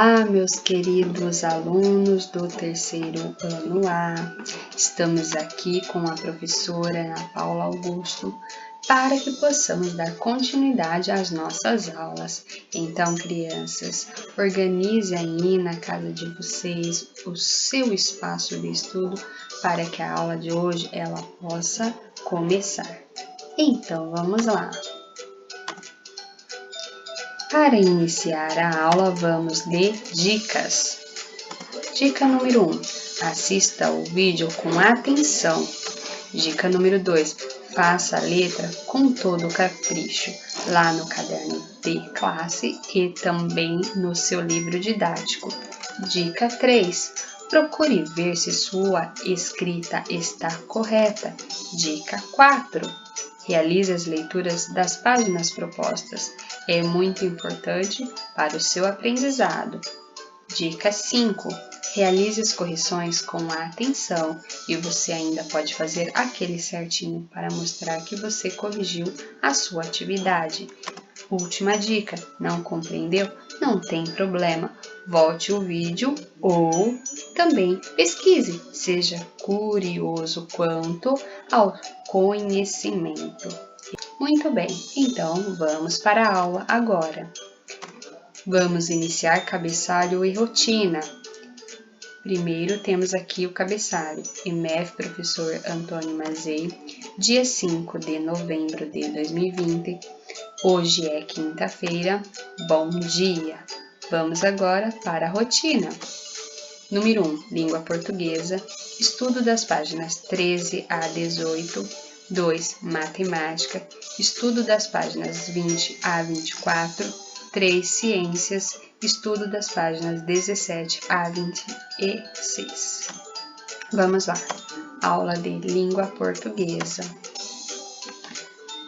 Olá, meus queridos alunos do terceiro ano A. Estamos aqui com a professora Ana Paula Augusto para que possamos dar continuidade às nossas aulas. Então, crianças, organize aí na casa de vocês o seu espaço de estudo para que a aula de hoje ela possa começar. Então, vamos lá. Para iniciar a aula, vamos de dicas. Dica número 1. Assista o vídeo com atenção. Dica número 2. Faça a letra com todo o capricho, lá no caderno de classe e também no seu livro didático. Dica 3. Procure ver se sua escrita está correta. Dica 4. Realize as leituras das páginas propostas. É muito importante para o seu aprendizado. Dica 5. Realize as correções com atenção e você ainda pode fazer aquele certinho para mostrar que você corrigiu a sua atividade. Última dica, não compreendeu? Não tem problema. Volte o vídeo ou também pesquise. Seja curioso quanto ao conhecimento. Muito bem, então vamos para a aula agora. Vamos iniciar cabeçalho e rotina. Primeiro temos aqui o cabeçalho. IMEF Professor Antônio Mazei, dia 5 de novembro de 2020. Hoje é quinta-feira. Bom dia! Vamos agora para a rotina. Número 1. Língua portuguesa. Estudo das páginas 13 a 18. 2. Matemática. Estudo das páginas 20 a 24. 3. Ciências. Estudo das páginas 17 a 26. Vamos lá. Aula de língua portuguesa.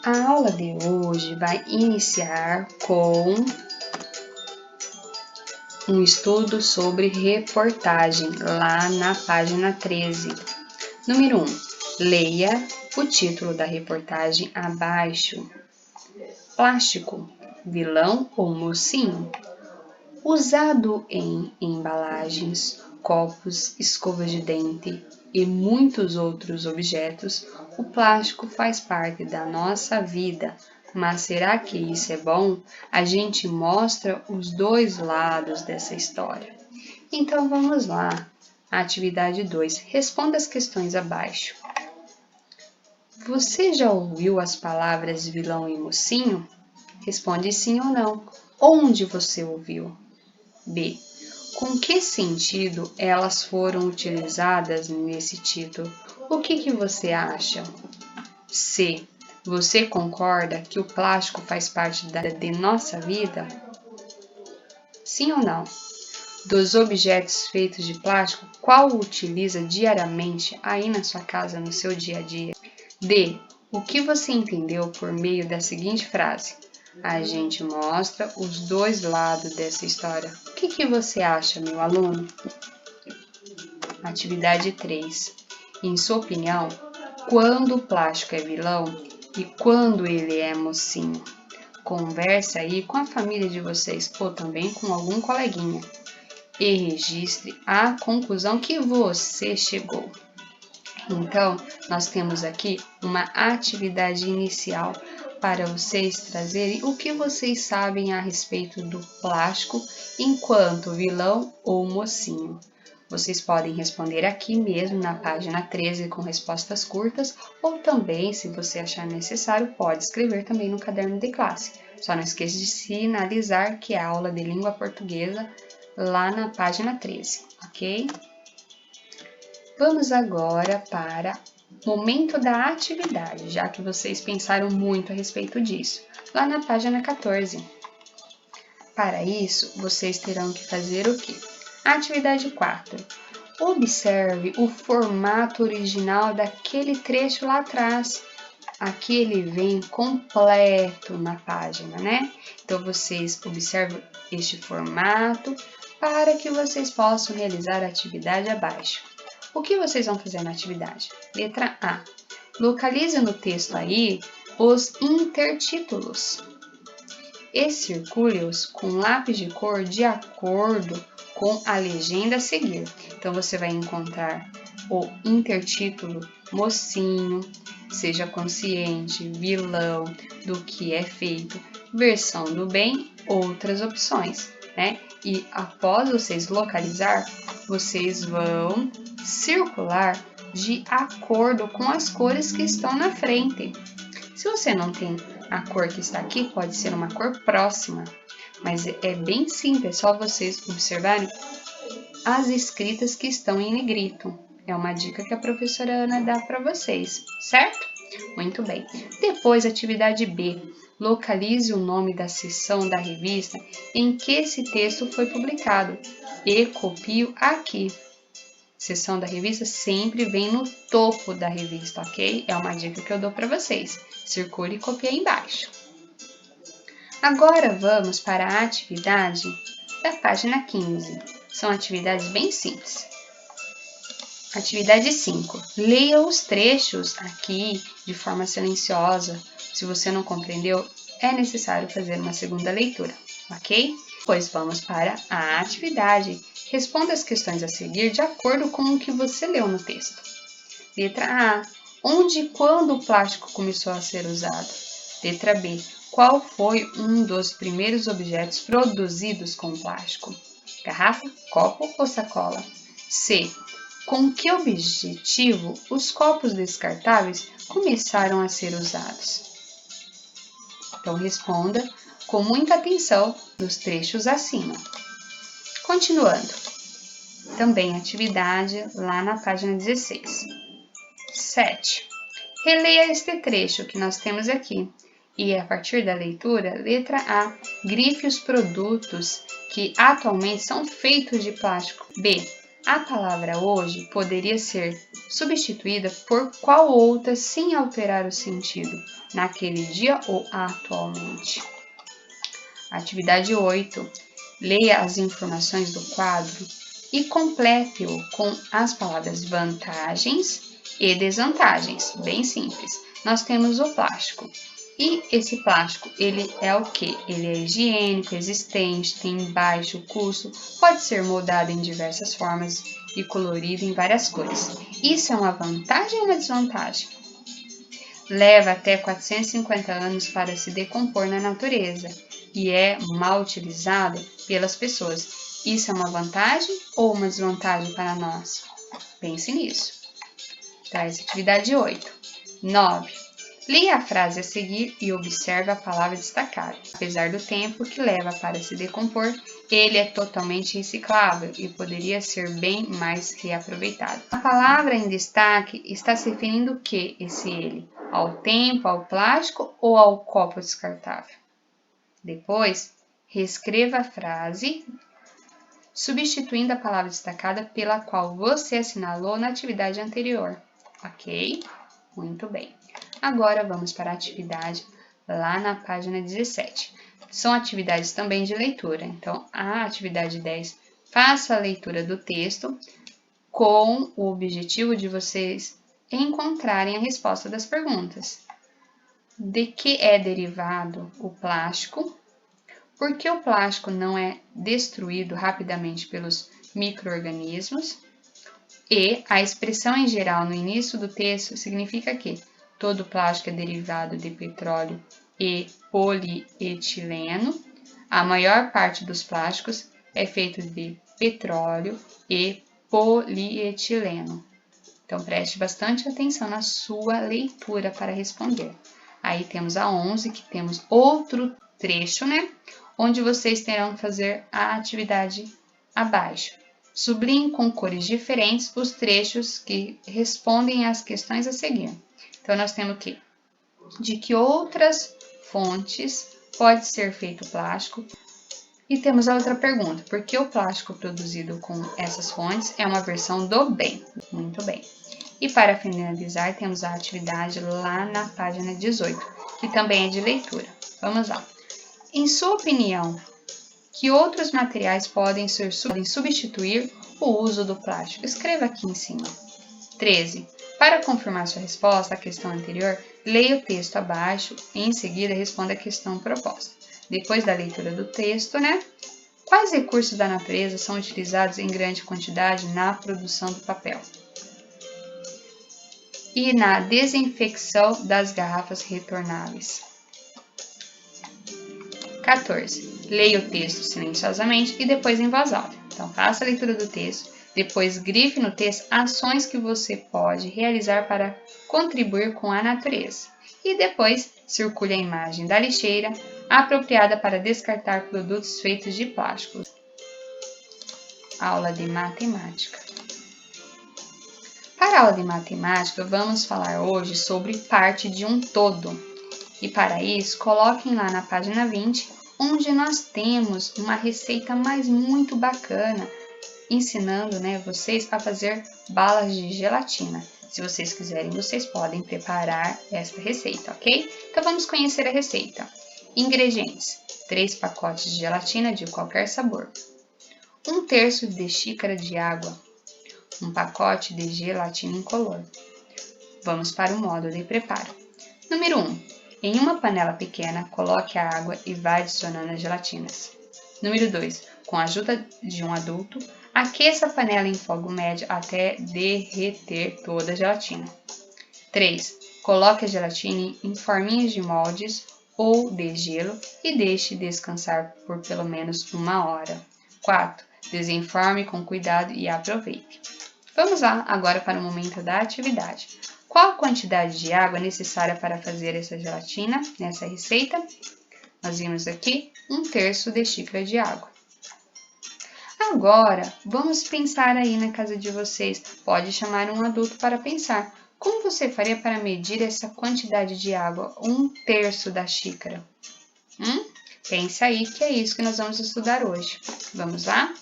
A aula de hoje vai iniciar com um estudo sobre reportagem, lá na página 13. Número 1. Leia o título da reportagem abaixo. Plástico, vilão ou mocinho? Usado em embalagens, copos, escovas de dente e muitos outros objetos, o plástico faz parte da nossa vida. Mas será que isso é bom? A gente mostra os dois lados dessa história. Então vamos lá. Atividade 2. Responda as questões abaixo. Você já ouviu as palavras vilão e mocinho? Responde sim ou não. Onde você ouviu? B. Com que sentido elas foram utilizadas nesse título? O que você acha? C. Você concorda que o plástico faz parte de nossa vida? Sim ou não? Dos objetos feitos de plástico, qual utiliza diariamente aí na sua casa, no seu dia a dia? D. O que você entendeu por meio da seguinte frase? A gente mostra os dois lados dessa história. O que você acha, meu aluno? Atividade 3. Em sua opinião, quando o plástico é vilão e quando ele é mocinho? Converse aí com a família de vocês ou também com algum coleguinha e registre a conclusão que você chegou. Então, nós temos aqui uma atividade inicial para vocês trazerem o que vocês sabem a respeito do plástico enquanto vilão ou mocinho. Vocês podem responder aqui mesmo na página 13 com respostas curtas ou também, se você achar necessário, pode escrever também no caderno de classe. Só não esqueça de sinalizar que é a aula de língua portuguesa lá na página 13, ok? Vamos agora para o momento da atividade, já que vocês pensaram muito a respeito disso, lá na página 14. Para isso, vocês terão que fazer o quê? Atividade 4. Observe o formato original daquele trecho lá atrás. Aqui ele vem completo na página, né? Então, vocês observam este formato para que vocês possam realizar a atividade abaixo. O que vocês vão fazer na atividade? Letra A. Localize no texto aí os intertítulos. e circule-os com lápis de cor de acordo com a legenda a seguir. Então, você vai encontrar o intertítulo mocinho, seja consciente, vilão, do que é feito, versão do bem, outras opções, né? E após vocês localizar, vocês vão circular de acordo com as cores que estão na frente. Se você não tem a cor que está aqui, pode ser uma cor próxima, mas é bem simples, é só vocês observarem as escritas que estão em negrito. É uma dica que a professora Ana dá para vocês, certo? Muito bem. Depois, atividade B. Localize o nome da seção da revista em que esse texto foi publicado e copie-o aqui. Seção da revista sempre vem no topo da revista, ok? É uma dica que eu dou para vocês. Circule e copie aí embaixo. Agora vamos para a atividade da página 15. São atividades bem simples. Atividade 5. Leia os trechos aqui de forma silenciosa. Se você não compreendeu, é necessário fazer uma segunda leitura, ok? Pois vamos para a atividade. Responda as questões a seguir de acordo com o que você leu no texto. Letra A. Onde e quando o plástico começou a ser usado? Letra B. Qual foi um dos primeiros objetos produzidos com plástico? Garrafa, copo ou sacola? C. Com que objetivo os copos descartáveis começaram a ser usados? Então, responda com muita atenção nos trechos acima. Continuando. Também atividade lá na página 16. 7. Releia este trecho que nós temos aqui. E a partir da leitura, letra A, grife os produtos que atualmente são feitos de plástico. B. A palavra hoje poderia ser substituída por qual outra sem alterar o sentido, naquele dia ou atualmente. Atividade 8. Leia as informações do quadro e complete-o com as palavras vantagens e desvantagens. Bem simples. Nós temos o plástico. E esse plástico, ele é o quê? Ele é higiênico, resistente, tem baixo custo, pode ser moldado em diversas formas e colorido em várias cores. Isso é uma vantagem ou uma desvantagem? Leva até 450 anos para se decompor na natureza e é mal utilizado pelas pessoas. Isso é uma vantagem ou uma desvantagem para nós? Pense nisso. Tá, essa atividade 8. 9. Leia a frase a seguir e observe a palavra destacada. Apesar do tempo que leva para se decompor, ele é totalmente reciclável e poderia ser bem mais reaproveitado. A palavra em destaque está se referindo o que esse ele? Ao tempo, ao plástico ou ao copo descartável? Depois, reescreva a frase, substituindo a palavra destacada pela qual você assinalou na atividade anterior. Ok? Muito bem. Agora vamos para a atividade lá na página 17. São atividades também de leitura. Então, a atividade 10, faça a leitura do texto com o objetivo de vocês encontrarem a resposta das perguntas. De que é derivado o plástico? Por que o plástico não é destruído rapidamente pelos micro-organismos? E a expressão em geral no início do texto significa que todo plástico é derivado de petróleo e polietileno. A maior parte dos plásticos é feito de petróleo e polietileno. Então, preste bastante atenção na sua leitura para responder. Aí temos a 11, que temos outro trecho, né? Onde vocês terão que fazer a atividade abaixo. Sublinhe com cores diferentes os trechos que respondem às questões a seguir. Então, nós temos que de que outras fontes pode ser feito plástico? E temos a outra pergunta, por que o plástico produzido com essas fontes é uma versão do bem? Muito bem. E para finalizar, temos a atividade lá na página 18, que também é de leitura. Vamos lá. Em sua opinião, que outros materiais podem substituir o uso do plástico? Escreva aqui em cima. 13. Para confirmar sua resposta à questão anterior, leia o texto abaixo e em seguida responda a questão proposta. depois da leitura do texto, né? Quais recursos da natureza são utilizados em grande quantidade na produção do papel e na desinfecção das garrafas retornáveis? 14. Leia o texto silenciosamente e depois em voz alta. Então, faça a leitura do texto, depois grife no texto ações que você pode realizar para contribuir com a natureza. E depois, circule a imagem da lixeira apropriada para descartar produtos feitos de plástico. Aula de matemática. Para a aula de matemática, vamos falar hoje sobre parte de um todo. E para isso, coloquem lá na página 20, onde nós temos uma receita muito bacana, ensinando, vocês a fazer balas de gelatina. Se vocês quiserem, vocês podem preparar esta receita, ok? Então vamos conhecer a receita. Ingredientes: 3 pacotes de gelatina de qualquer sabor, 1/3 de xícara de água, 1 pacote de gelatina incolor. Vamos para o modo de preparo. Número 1. Em uma panela pequena, coloque a água e vá adicionando as gelatinas. Número 2. Com a ajuda de um adulto, aqueça a panela em fogo médio até derreter toda a gelatina. 3. Coloque a gelatina em forminhas de moldes ou de gelo e deixe descansar por pelo menos 1 hora. 4. Desenforme com cuidado e aproveite. Vamos lá agora para o momento da atividade. Qual a quantidade de água necessária para fazer essa gelatina nessa receita? Nós vimos aqui 1/3 de xícara de água. Agora, vamos pensar aí na casa de vocês. Pode chamar um adulto para pensar. Como você faria para medir essa quantidade de água? 1/3 da xícara. Pense aí que é isso que nós vamos estudar hoje. Vamos lá?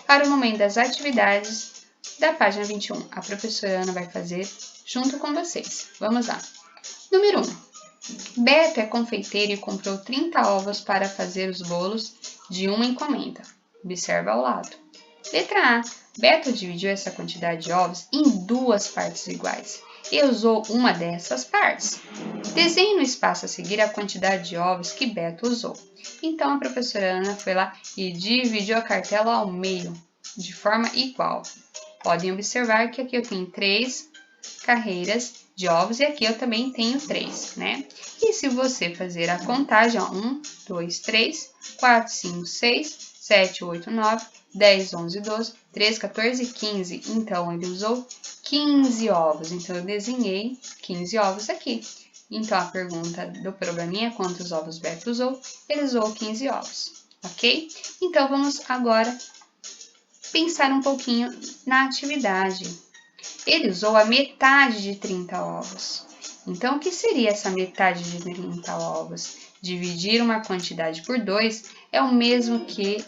Para o momento das atividades da página 21, a professora Ana vai fazer junto com vocês. Vamos lá. Número 1. Beto é confeiteiro e comprou 30 ovos para fazer os bolos de uma encomenda. Observa ao lado. Letra A. Beto dividiu essa quantidade de ovos em 2 partes iguais e usou uma dessas partes. Desenhe no espaço a seguir a quantidade de ovos que Beto usou. Então, a professora Ana foi lá e dividiu a cartela ao meio, de forma igual. Podem observar que aqui eu tenho 3 carreiras de ovos e aqui eu também tenho 3, né? E se você fazer a contagem, 1, 2, 3, 4, 5, 6, 7, 8, 9, 10, 11, 12, 13, 14 e 15. Então, ele usou 15 ovos. Então, eu desenhei 15 ovos aqui. Então, a pergunta do probleminha é quantos ovos Beto usou? Ele usou 15 ovos, ok? Então, vamos agora pensar um pouquinho na atividade. Ele usou a metade de 30 ovos. Então, o que seria essa metade de 30 ovos? Dividir uma quantidade por 2 é o mesmo que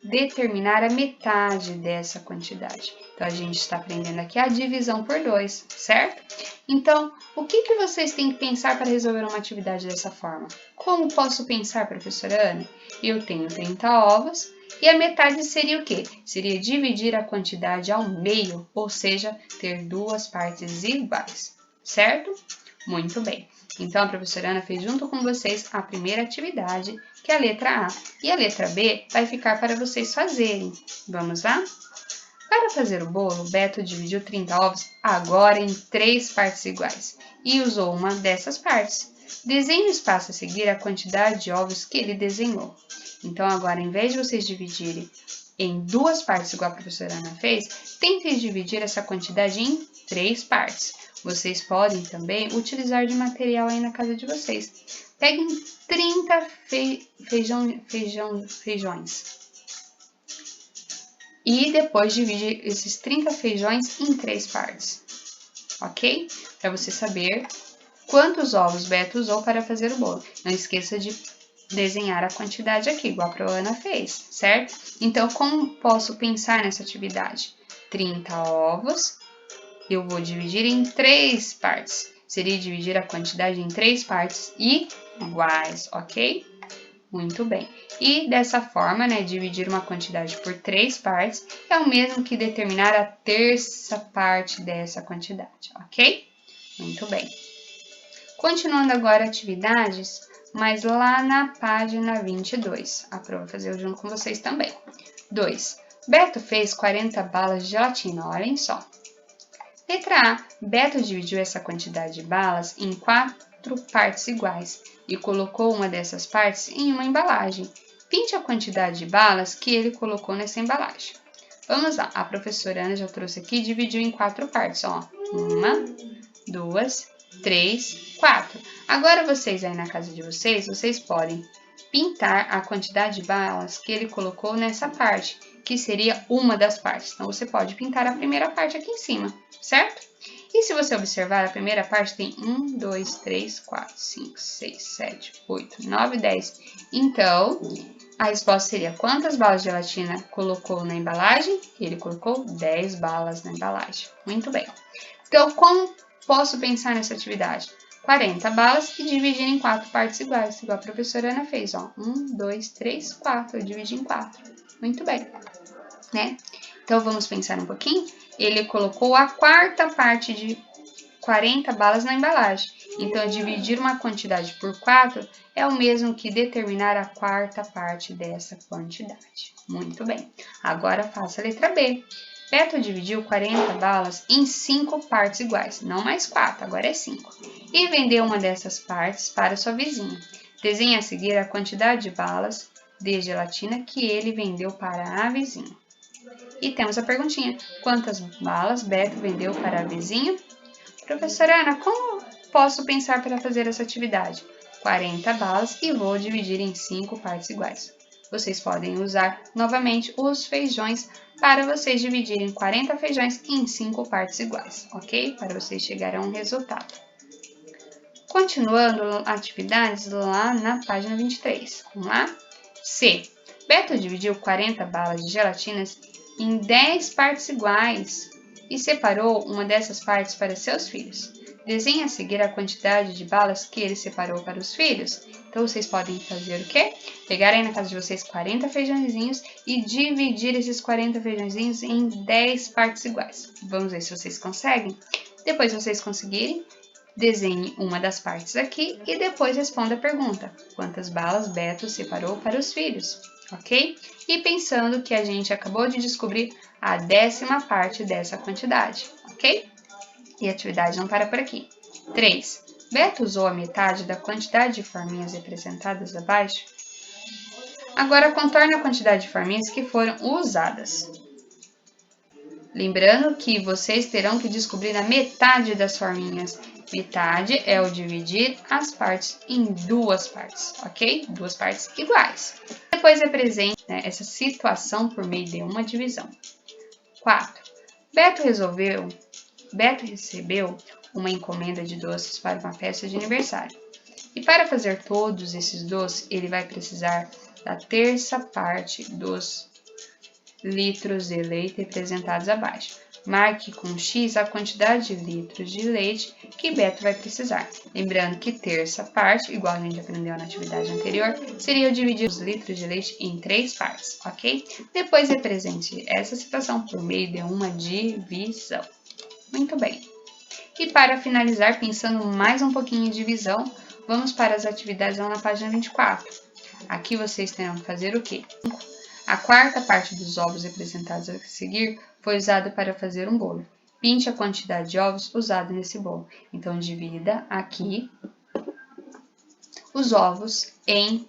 determinar a metade dessa quantidade. Então, a gente está aprendendo aqui a divisão por 2, certo? Então, o que vocês têm que pensar para resolver uma atividade dessa forma? Como posso pensar, professora Ana? Eu tenho 30 ovos e a metade seria o quê? Seria dividir a quantidade ao meio, ou seja, ter 2 partes iguais, certo? Muito bem. Então, a professora Ana fez junto com vocês a primeira atividade, que é a letra A. E a letra B vai ficar para vocês fazerem. Vamos lá? Para fazer o bolo, Beto dividiu 30 ovos agora em 3 partes iguais e usou uma dessas partes. Desenhe no espaço a seguir a quantidade de ovos que ele desenhou. Então, agora, em vez de vocês dividirem em 2 partes, igual a professora Ana fez, tentem dividir essa quantidade em 3 partes. Vocês podem também utilizar de material aí na casa de vocês. Peguem 30 feijões e depois divide esses 30 feijões em 3 partes, ok? Para você saber quantos ovos Beto usou para fazer o bolo. Não esqueça de desenhar a quantidade aqui, igual a Ana fez, certo? Então, como posso pensar nessa atividade? 30 ovos, eu vou dividir em 3 partes. Seria dividir a quantidade em 3 partes iguais, ok? Muito bem. E dessa forma, dividir uma quantidade por 3 partes é o mesmo que determinar a terça parte dessa quantidade, ok? Muito bem. Continuando agora atividades, mas lá na página 22. A prova vai fazer junto com vocês também. 2. Beto fez 40 balas de gelatina, olhem só. Letra A. Beto dividiu essa quantidade de balas em 4 partes iguais e colocou uma dessas partes em uma embalagem. Pinte a quantidade de balas que ele colocou nessa embalagem. Vamos lá, a professora Ana já trouxe aqui e dividiu em 4 partes, ó. 1, 2, 3, 4. Agora vocês aí na casa de vocês podem pintar a quantidade de balas que ele colocou nessa parte, que seria uma das partes. Então, você pode pintar a primeira parte aqui em cima, certo? E se você observar, a primeira parte tem 1, 2, 3, 4, 5, 6, 7, 8, 9, 10. Então, a resposta seria: quantas balas de gelatina colocou na embalagem? Ele colocou 10 balas na embalagem. Muito bem. Então, como posso pensar nessa atividade? 40 balas e dividir em 4 partes iguais, igual a professora Ana fez, ó. 1, 2, 3, 4. Eu dividi em 4. Muito bem, né? Então, vamos pensar um pouquinho. Ele colocou a quarta parte de 40 balas na embalagem. Então, dividir uma quantidade por 4 é o mesmo que determinar a quarta parte dessa quantidade. Muito bem. Agora, faça a letra B. Beto dividiu 40 balas em 5 partes iguais, não mais 4, agora é 5, e vendeu uma dessas partes para sua vizinha. Desenhe a seguir a quantidade de balas de gelatina que ele vendeu para a vizinha. E temos a perguntinha: quantas balas Beto vendeu para a vizinha? Professora Ana, como posso pensar para fazer essa atividade? 40 balas e vou dividir em 5 partes iguais. Vocês podem usar novamente os feijões para vocês dividirem 40 feijões em 5 partes iguais, ok? Para vocês chegarem a um resultado. Continuando atividades lá na página 23. Vamos lá? C. Beto dividiu 40 balas de gelatinas em 10 partes iguais e separou uma dessas partes para seus filhos. Desenhe a seguir a quantidade de balas que ele separou para os filhos. Então, vocês podem fazer o quê? Pegar aí na casa de vocês 40 feijõezinhos e dividir esses 40 feijõezinhos em 10 partes iguais. Vamos ver se vocês conseguem? Depois que vocês conseguirem, desenhe uma das partes aqui e depois responda a pergunta: quantas balas Beto separou para os filhos? Ok? E pensando que a gente acabou de descobrir a 10ª parte dessa quantidade, ok? E a atividade não para por aqui. 3. Beto usou a metade da quantidade de forminhas representadas abaixo. Agora, contorne a quantidade de forminhas que foram usadas. Lembrando que vocês terão que descobrir a metade das forminhas. Metade é o dividir as partes em 2 partes, ok? 2 partes iguais. Depois represente essa situação por meio de uma divisão. 4. Beto recebeu uma encomenda de doces para uma festa de aniversário. E para fazer todos esses doces, ele vai precisar da terça parte dos litros de leite representados abaixo. Marque com X a quantidade de litros de leite que Beto vai precisar. Lembrando que terça parte, igual a gente aprendeu na atividade anterior, seria dividir os litros de leite em 3 partes, ok? Depois represente essa situação por meio de uma divisão. Muito bem. E para finalizar, pensando mais um pouquinho em divisão, vamos para as atividades lá na página 24. Aqui vocês terão que fazer o quê? A quarta parte dos ovos representados a seguir foi usada para fazer um bolo. Pinte a quantidade de ovos usada nesse bolo. Então, divida aqui os ovos em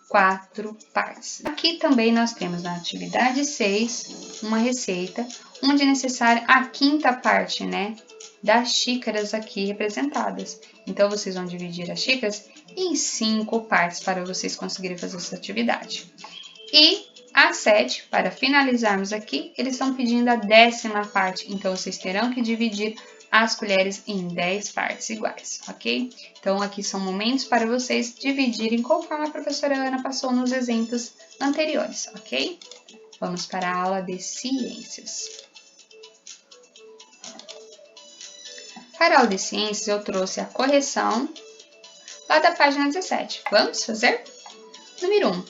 4 partes. Aqui também nós temos na atividade 6 uma receita onde é necessária a quinta parte, das xícaras aqui representadas. Então, vocês vão dividir as xícaras em 5 partes para vocês conseguirem fazer essa atividade. E a 7, para finalizarmos aqui, eles estão pedindo a 10ª parte. Então, vocês terão que dividir as colheres em 10 partes iguais, ok? Então, aqui são momentos para vocês dividirem conforme a professora Ana passou nos exemplos anteriores, ok? Vamos para a aula de ciências. Para a aula de ciências, eu trouxe a correção lá da página 17. Vamos fazer? Número 1.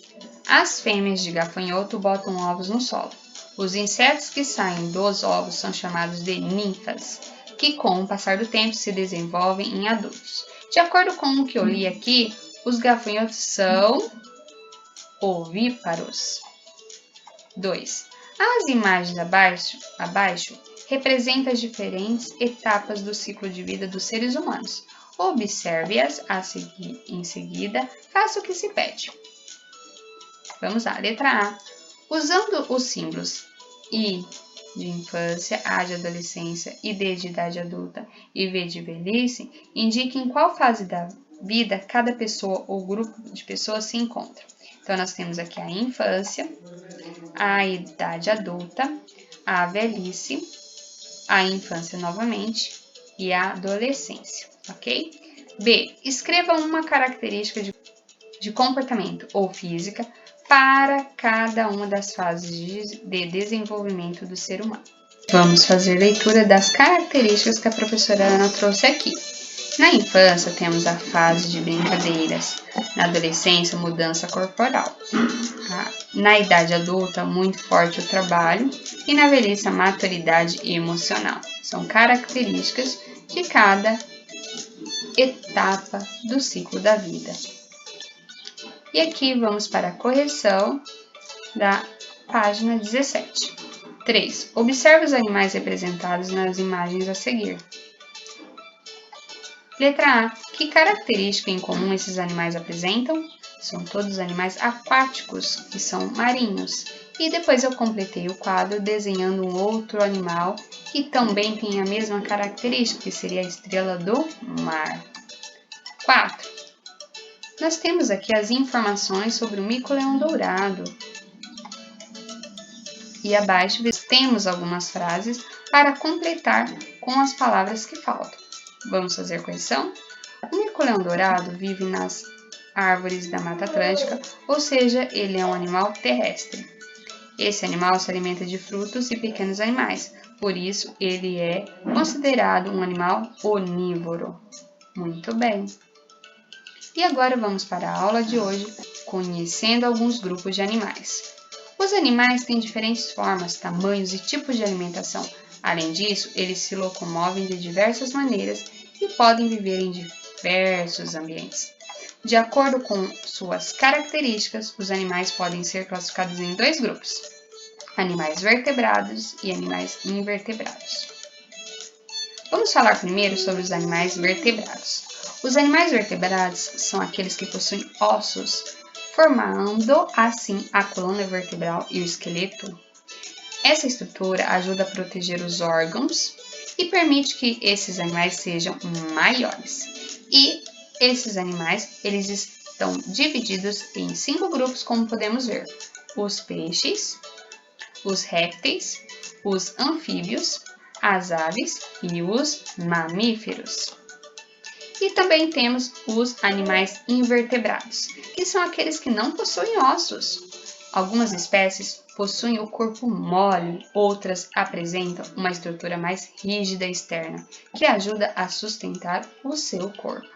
As fêmeas de gafanhoto botam ovos no solo. Os insetos que saem dos ovos são chamados de ninfas, que com o passar do tempo se desenvolvem em adultos. De acordo com o que eu li aqui, Os gafanhotos são ovíparos. 2. As imagens abaixo representam as diferentes etapas do ciclo de vida dos seres humanos. Observe-as em seguida, faça o que se pede. Vamos lá, letra A. Usando os símbolos I de infância, A de adolescência e D de idade adulta e V de velhice, indique em qual fase da vida cada pessoa ou grupo de pessoas se encontra. Então, nós temos aqui a infância, a idade adulta, a velhice, a infância novamente e a adolescência, ok? B. Escreva uma característica de comportamento ou física para cada uma das fases de desenvolvimento do ser humano. Vamos fazer leitura das características que a professora Ana trouxe aqui. Na infância, temos a fase de brincadeiras. Na adolescência, mudança corporal. Na idade adulta, muito forte o trabalho. E na velhice, a maturidade emocional. São características de cada etapa do ciclo da vida. E aqui vamos para a correção da página 17. 3. Observe os animais representados nas imagens a seguir. Letra A. Que característica em comum esses animais apresentam? São todos animais aquáticos, que são marinhos. E depois eu completei o quadro desenhando um outro animal que também tem a mesma característica, que seria a estrela do mar. 4. Nós temos aqui as informações sobre o mico-leão dourado. E abaixo temos algumas frases para completar com as palavras que faltam. Vamos fazer a correção? O mico-leão dourado vive nas árvores da Mata Atlântica, ou seja, ele é um animal terrestre. Esse animal se alimenta de frutos e pequenos animais, por isso ele é considerado um animal onívoro. Muito bem! E agora vamos para a aula de hoje, conhecendo alguns grupos de animais. Os animais têm diferentes formas, tamanhos e tipos de alimentação. Além disso, eles se locomovem de diversas maneiras e podem viver em diversos ambientes. De acordo com suas características, os animais podem ser classificados em 2 grupos: animais vertebrados e animais invertebrados. Vamos falar primeiro sobre os animais vertebrados. Os animais vertebrados são aqueles que possuem ossos, formando assim a coluna vertebral e o esqueleto. Essa estrutura ajuda a proteger os órgãos e permite que esses animais sejam maiores. E esses animais, eles estão divididos em 5 grupos, como podemos ver: os peixes, os répteis, os anfíbios, as aves e os mamíferos. E também temos os animais invertebrados, que são aqueles que não possuem ossos. Algumas espécies possuem o corpo mole, outras apresentam uma estrutura mais rígida externa, que ajuda a sustentar o seu corpo.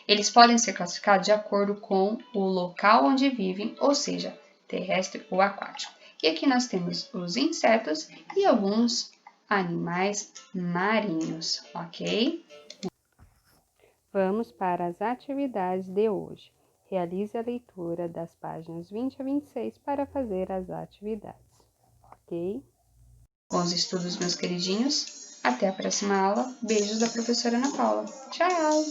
Eles podem ser classificados de acordo com o local onde vivem, ou seja, terrestre ou aquático. E aqui nós temos os insetos e alguns animais marinhos, ok? Vamos para as atividades de hoje. Realize a leitura das páginas 20 a 26 para fazer as atividades, ok? Bons estudos, meus queridinhos. Até a próxima aula. Beijos da professora Ana Paula. Tchau!